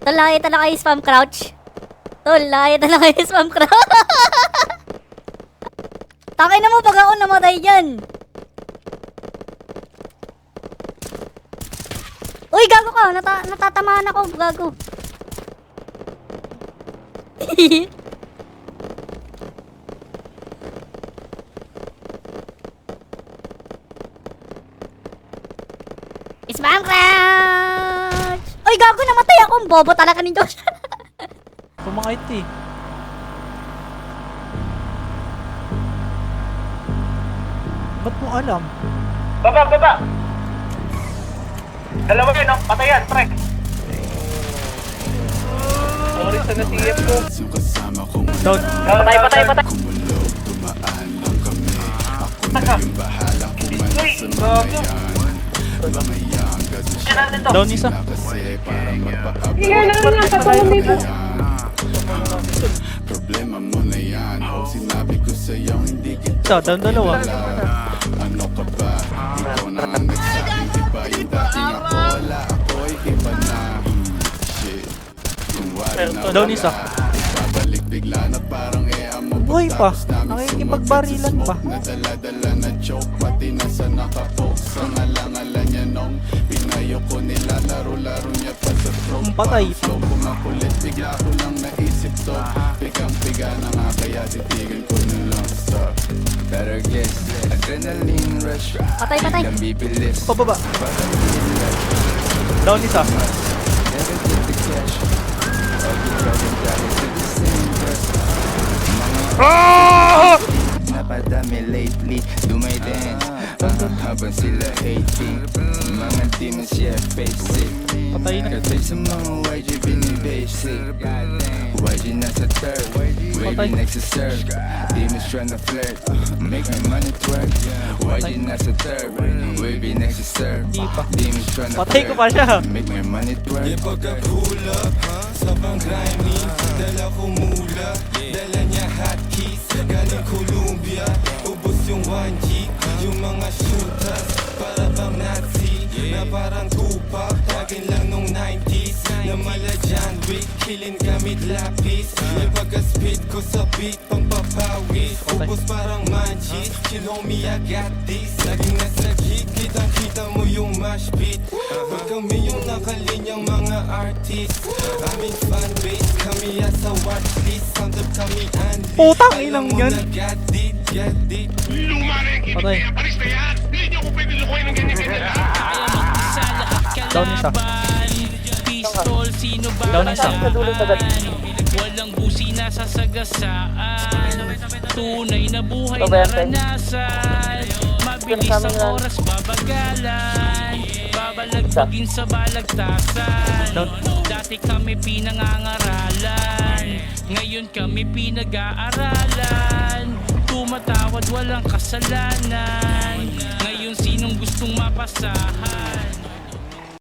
Tol, nakita na kayo spam crouch. Tol, nakita na kayo spam crouch. Takay na mo pag ako namatay dyan. Uy, gago ka. Natatamaan ako, gago. Spam crouch! Uy, gago, namatay ako. Bobo talaga ni Josh. Pumakait eh. Ba't mo alam? Baba! Dalawa yun, no? Patayan, pre. Sorry sa nasiyip ko. Down. Patay. Uy, gago. Yan natin to. Down isa. Iyan lang lang, tatawag dito. Problema mo na yan. Sinabi ko sa'yo hindi kita Isa, down dalawa. ano ka ba? Ikaw na ang nagsabing iba yung dating ako. Wala ako'y iba na. Shit. Kung wala na Down isa. babalik bigla na parang amo. Buhay pa. Nakikipagbarilan pa. Nadala-dala na joke. Pati nasa nakapoke. Sa ngalangalan niya nung pinayo ko nila. Laro-laro niya pa sa throat. Ang patay. Flow ko makulit. Bigla ko lang naisip to. Pigang-piga na nga kaya titigan ko na lang. Stop. Better guess. Adrenaline rush. Patay. Ang bibilis. Pababa. Down isa. Never get the cash. All the driving dahil to the same dress. Napadami lately, do my dance habang sila hating. Mga demons, yeah, face it. Patay na. Katay sa mga YG binibasic. YG nasa third, wavy next to serve. Demons tryna flirt, make my money twerk. YG nasa third, wavy next to serve. Demons tryna Patay ko pa siya. make my money twerk. Di pagkakulap, sabang grimy, dala ko mula, dala niya hotkeys, galing Columbia, ubos yung 1G, yung mga shooters, para bang Nazi, na parang Tupac, tagin lang nung 90s, na mala John Wick, killing gamit lapis, yung pagka-speed ko sa beat, pampapawis, ubos parang manchis, chill homie I got this, laging nasa gig, kitang-kita mo yung mash beat, pag kami yung nakalinyang mga artist, aming fanbase, kami asa watchlist, sound up kami unleashed. Putang inang yan. Get it. Patay. Down isa. Pistol, sino ba? Down isa. Walang busi na sasagasaan. Tunay na buhay naranasan. Mabilis ang oras babagalan. Babalagbagin sa balagtasan. Dati kami pinangangaralan, ngayon kami pinag-aaralan. Tumatawad walang kasalanan, ngayon sinong gustong mapasahan?